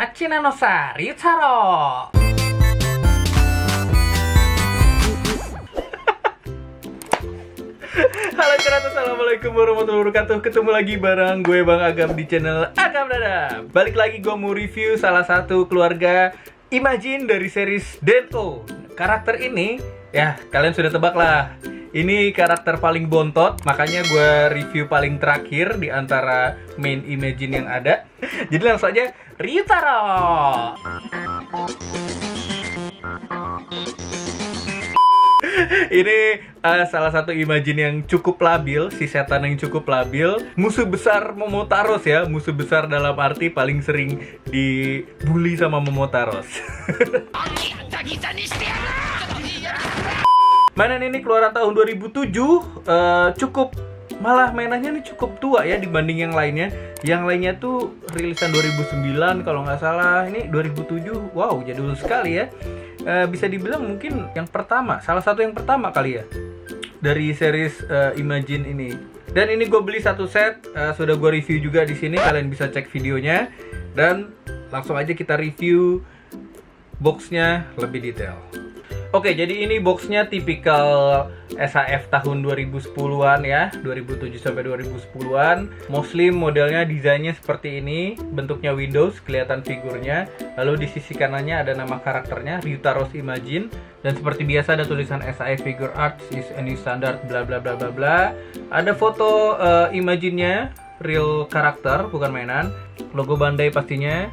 Achina no sa Ryutaro. Halo cerita, assalamualaikum warahmatullahi wabarakatuh. Ketemu lagi bareng gue Bang Agam di channel Agam Dada. Balik lagi gue mau review salah satu keluarga Imagine dari series Den-O. Karakter ini, ya kalian sudah tebak lah, ini karakter paling bontot, makanya gue review paling terakhir di antara main Imagine yang ada. Jadi langsung aja, Ryutaro. Ini salah satu Imagine yang cukup labil, si setan yang cukup labil. Musuh besar Momotaros ya, musuh besar dalam arti paling sering dibully sama Momotaros. Mainan ini keluaran tahun 2007, cukup, malah mainannya ini cukup tua ya dibanding yang lainnya. Yang lainnya tuh rilisan 2009 kalau nggak salah, ini 2007, wow jadul sekali ya. Bisa dibilang mungkin yang pertama, salah satu yang pertama kali ya dari series Imagine ini. Dan ini gue beli satu set, sudah gue review juga di sini, kalian bisa cek videonya. Dan langsung aja kita review boxnya lebih detail. Oke, jadi ini boxnya tipikal SHF tahun 2010-an ya, 2007 sampai 2010-an. Mostly modelnya desainnya seperti ini, bentuknya Windows, kelihatan figurnya. Lalu di sisi kanannya ada nama karakternya, Ryutaro's Imagine. Dan seperti biasa ada tulisan SAE Figure Arts is a new standard, bla bla bla bla bla. Ada foto Imagine-nya, real karakter, bukan mainan. Logo Bandai pastinya.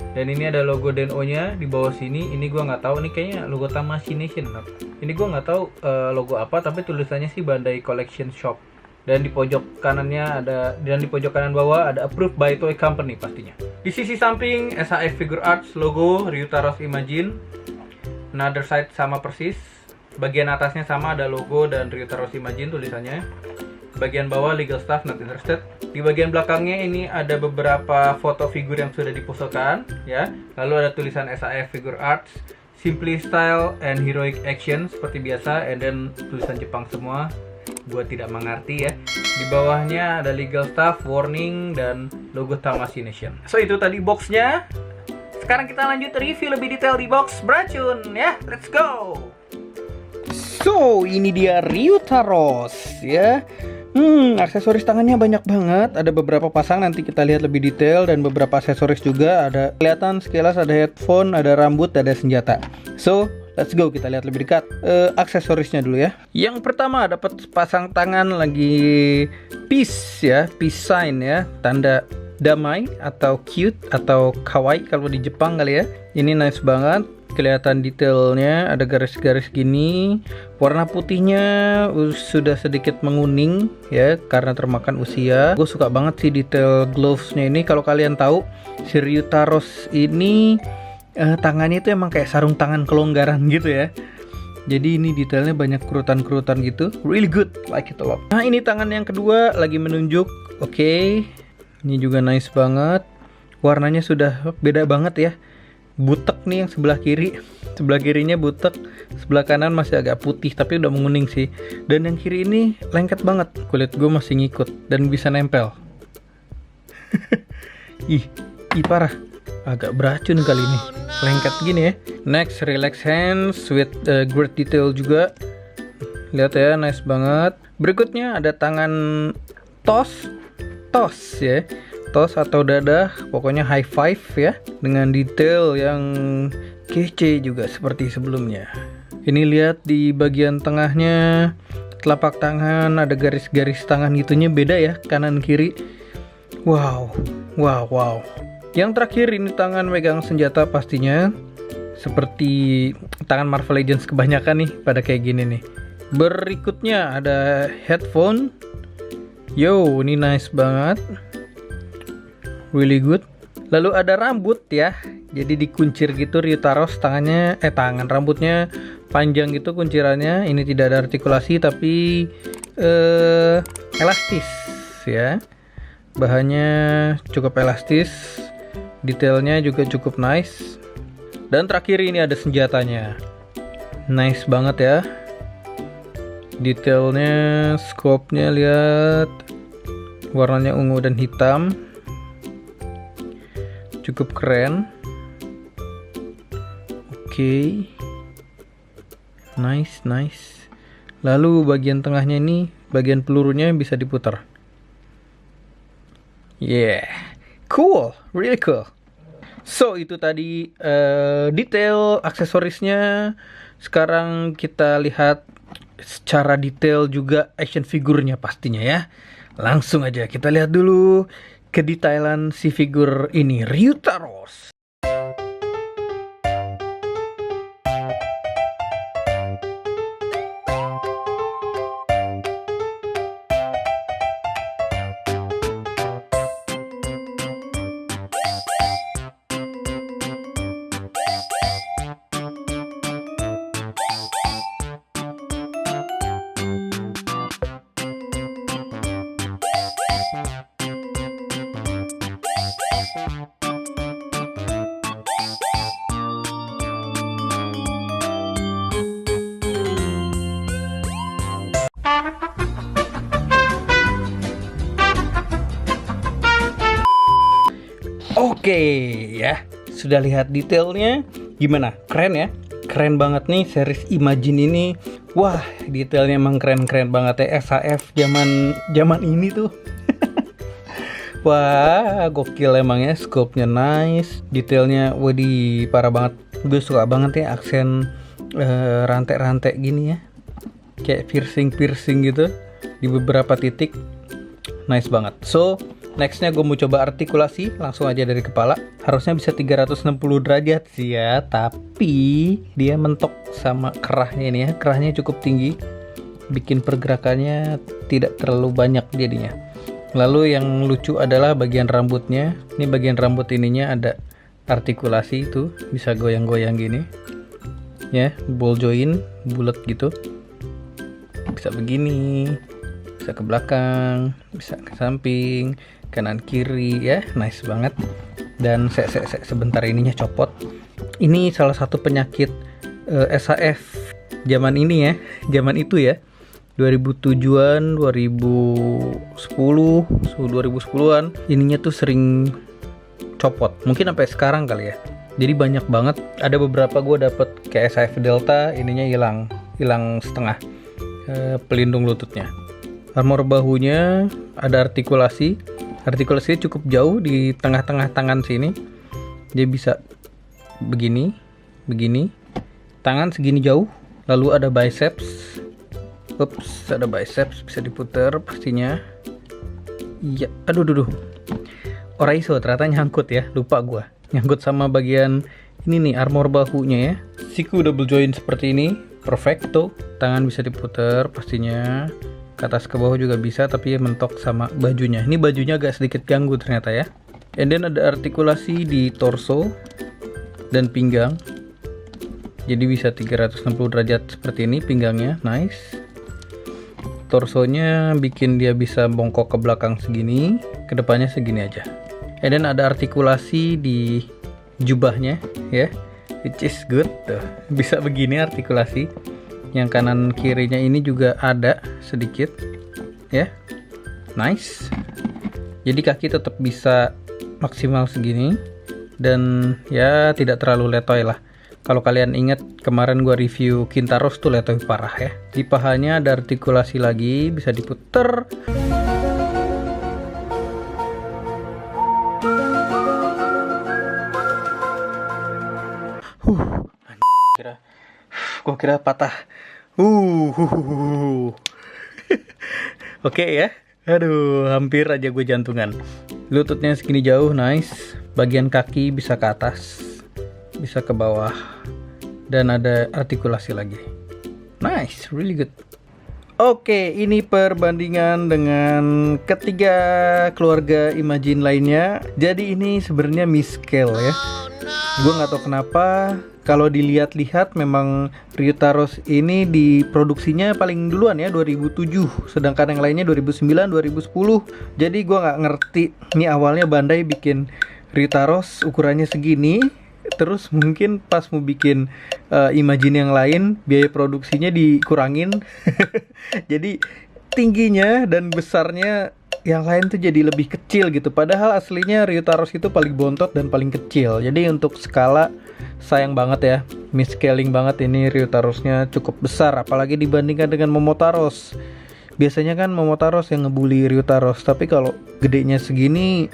Dan ini ada logo Den-O-nya di bawah sini. Ini gua nggak tahu, ini kayaknya logo Tamashii Nation. Ini gua nggak tahu logo apa, tapi tulisannya sih Bandai Collection Shop. Dan di pojok kanannya ada, dan di pojok kanan bawah ada approved by Toy Company pastinya. Di sisi samping SAE Figure Arts logo Ryutaro's Imagine. Another side sama persis. Bagian atasnya sama, ada logo dan Ryutaro's Imagine tulisannya. Bagian bawah legal staff not interested. Di bagian belakangnya ini ada beberapa foto figur yang sudah diposekan ya. Lalu ada tulisan SAE Figure Arts, Simply Style and Heroic Action seperti biasa, and then tulisan Jepang semua. Gua tidak mengerti ya. Di bawahnya ada legal staff, warning, dan logo Tamashii Nation. So itu tadi boxnya. Sekarang kita lanjut review lebih detail di box beracun ya. Let's go. So ini dia Ryutaro's ya. Aksesoris tangannya banyak banget. Ada beberapa pasang, nanti kita lihat lebih detail. Dan beberapa aksesoris juga. Ada kelihatan sekilas, ada headphone, ada rambut, ada senjata. So let's go, kita lihat lebih dekat aksesorisnya dulu ya. Yang pertama dapat pasang tangan lagi peace ya, peace sign ya, tanda damai atau cute atau kawaii kalau di Jepang kali ya. Ini nice banget. Kelihatan detailnya, ada garis-garis gini. Warna putihnya sudah sedikit menguning ya karena termakan usia. Gue suka banget sih detail glovesnya ini. Kalau kalian tahu, si Ryutaro's ini tangannya itu emang kayak sarung tangan kelonggaran gitu ya. Jadi ini detailnya banyak kerutan-kerutan gitu. Really good, like it a lot. Nah ini tangan yang kedua lagi menunjuk. Oke. Ini juga nice banget. Warnanya sudah beda banget ya. Butek nih yang sebelah kiri. Sebelah kirinya butek, sebelah kanan masih agak putih tapi udah menguning sih. Dan yang kiri ini lengket banget. Kulit gue masih ngikut dan bisa nempel. ih parah. Agak beracun kali ini. Lengket gini ya. Next, relax hands with great detail juga. Lihat ya, nice banget. Berikutnya ada tangan tos ya. Tos atau dadah, pokoknya high five ya, dengan detail yang kece juga seperti sebelumnya. Ini lihat di bagian tengahnya, telapak tangan ada garis-garis tangan gitunya beda ya, kanan kiri. Wow. Yang terakhir ini tangan megang senjata pastinya, seperti tangan Marvel Legends kebanyakan nih pada kayak gini nih. Berikutnya ada headphone. Yo, ini nice banget. Really good. Lalu ada rambut ya. Jadi dikuncir gitu Ryutaro's tangannya, rambutnya panjang gitu kuncirannya. Ini tidak ada artikulasi tapi elastis ya. Bahannya cukup elastis. Detailnya juga cukup nice. Dan terakhir ini ada senjatanya. Nice banget ya. Detailnya, scope-nya lihat. Warnanya ungu dan hitam. Cukup keren. Oke. Nice, nice. Lalu bagian tengahnya ini, bagian pelurunya bisa diputar. Yeah, cool, really cool. So itu tadi detail aksesorisnya. Sekarang kita lihat secara detail juga action figurnya pastinya ya. Langsung aja kita lihat dulu kedetailan si figur ini, Ryutaros. Oke ya, sudah lihat detailnya gimana? Keren ya? Keren banget nih series Imagine ini. Wah, detailnya emang keren-keren banget ya, SHF zaman ini tuh. Wah, gokil emang ya, scope-nya nice, detailnya waduh parah banget. Gue suka banget ya aksen rantai-rantai gini ya. Kayak piercing gitu di beberapa titik. Nice banget. So, nextnya gue mau coba artikulasi langsung aja dari kepala. Harusnya bisa 360 derajat sih ya, tapi dia mentok sama kerahnya ini ya. Kerahnya cukup tinggi, bikin pergerakannya tidak terlalu banyak jadinya. Lalu yang lucu adalah bagian rambutnya. Ini bagian rambut ininya ada artikulasi itu, bisa goyang-goyang gini ya, ball joint bulat gitu. Bisa begini, bisa ke belakang, bisa ke samping, kanan kiri ya, nice banget. Dan sebentar ininya copot. Ini salah satu penyakit SHF zaman ini ya, zaman itu ya, 2007-an, 2010, 2010-an ininya tuh sering copot. Mungkin sampai sekarang kali ya. Jadi banyak banget. Ada beberapa gue dapet kayak SHF Delta, ininya hilang setengah pelindung lututnya. Armor bahunya ada artikulasi. Artikulasinya cukup jauh di tengah-tengah tangan sini. Dia bisa begini, tangan segini jauh. Lalu ada biceps. Ups, ada biceps bisa diputer pastinya. Iya, aduh. Oraiso ternyata nyangkut ya, lupa gua. Nyangkut sama bagian ini nih, armor bahunya ya. Siku double joint seperti ini, perfecto. Tangan bisa diputer pastinya. Ke atas ke bawah juga bisa, tapi mentok sama bajunya. Ini bajunya agak sedikit ganggu ternyata ya. And then ada artikulasi di torso dan pinggang. Jadi bisa 360 derajat seperti ini pinggangnya, nice. Torsonya bikin dia bisa bongkok ke belakang segini, ke depannya segini aja. And then ada artikulasi di jubahnya ya, which is good tuh. Bisa begini artikulasi. Yang kanan kirinya ini juga ada sedikit ya, nice. Jadi kaki tetap bisa maksimal segini dan ya tidak terlalu letoy lah. Kalau kalian ingat kemarin gua review Kintaros tuh letoy parah ya. Di pahanya ada artikulasi lagi, bisa diputer. Gua kira patah. Oke ya. Aduh, hampir aja gue jantungan. Lututnya segini jauh, nice. Bagian kaki bisa ke atas, bisa ke bawah, dan ada artikulasi lagi. Nice, really good. Oke, ini perbandingan dengan ketiga keluarga Imagine lainnya. Jadi ini sebenarnya miscale ya. Gue nggak tahu kenapa. Kalau dilihat-lihat memang Ryutaros ini diproduksinya paling duluan ya, 2007. Sedangkan yang lainnya 2009, 2010. Jadi gue nggak ngerti. Ini awalnya Bandai bikin Ryutaros ukurannya segini. Terus mungkin pas mau bikin Imagine yang lain, biaya produksinya dikurangin. Jadi tingginya dan besarnya yang lain tuh jadi lebih kecil gitu. Padahal aslinya Ryutaros itu paling bontot dan paling kecil. Jadi untuk skala sayang banget ya, misscaling banget ini Ryutarosnya cukup besar, apalagi dibandingkan dengan Momotaros. Biasanya kan Momotaros yang ngebully Ryutaros, tapi kalau gedenya segini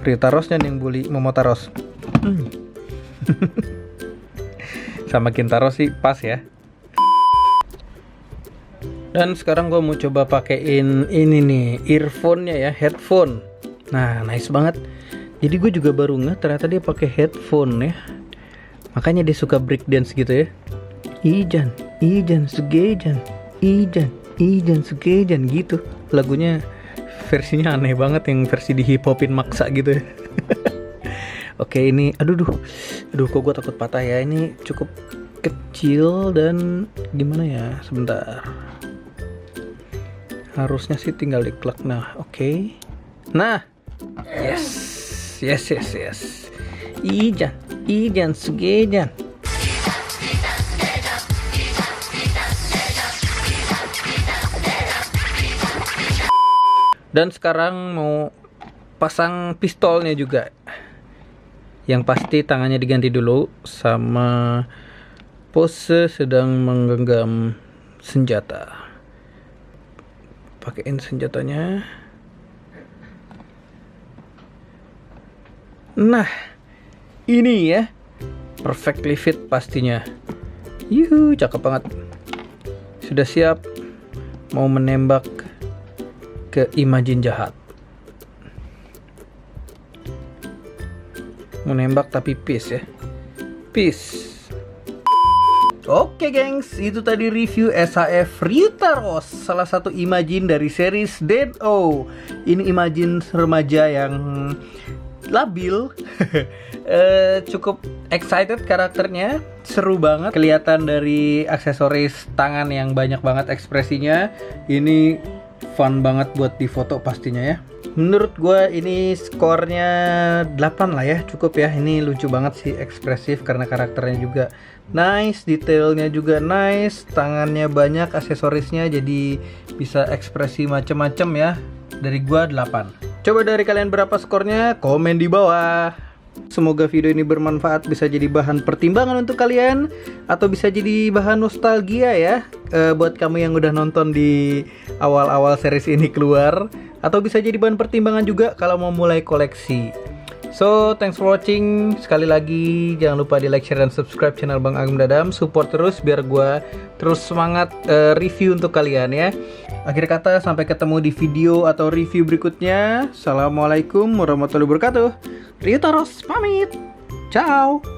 Ryutarosnya yang bully Momotaros. Sama Kintaro sih pas ya. Dan sekarang gue mau coba pakein ini nih, earphone-nya ya, headphone. Nah, nice banget. Jadi gue juga baru ngeh ternyata dia pakai headphone ya. Makanya dia suka breakdance gitu ya. Ijan, Ijan Sugejan, Ijan Sugejan gitu. Lagunya versinya aneh banget, yang versi di hip hopin maksa gitu ya. Oke, ini aduh kok gue takut patah ya. Ini cukup kecil dan gimana ya, sebentar. Harusnya sih tinggal diklek. Nah, oke. Nah, yes. Ijan Sugejan. Dan sekarang mau pasang pistolnya juga. Yang pasti tangannya diganti dulu sama pose sedang menggenggam senjata. Pakein senjatanya. Nah, ini ya, perfectly fit pastinya. Yuhu, cakep banget. Sudah siap mau menembak ke Imajin jahat. Menembak tapi peace ya. Peace. Oke gengs, itu tadi review SHF Ryutaros, salah satu Imajin dari series Den-O. Ini Imajin remaja yang labil. Cukup excited karakternya, seru banget. Kelihatan dari aksesoris tangan yang banyak banget ekspresinya. Ini fun banget buat difoto pastinya ya. Menurut gue ini skornya 8 lah ya, cukup ya. Ini lucu banget sih, ekspresif karena karakternya juga nice, detailnya juga nice, tangannya banyak aksesorisnya, jadi bisa ekspresi macem-macem ya. Dari gue 8. Coba dari kalian berapa skornya? Komen di bawah. Semoga video ini bermanfaat, bisa jadi bahan pertimbangan untuk kalian, atau bisa jadi bahan nostalgia ya, buat kamu yang udah nonton di awal-awal series ini keluar, atau bisa jadi bahan pertimbangan juga kalau mau mulai koleksi. So, thanks for watching. Sekali lagi jangan lupa di like, share, dan subscribe channel Bang Agum Dadam. Support terus biar gue terus semangat review untuk kalian ya. Akhir kata, sampai ketemu di video atau review berikutnya. Assalamualaikum warahmatullahi wabarakatuh. Ryutaros pamit. Ciao.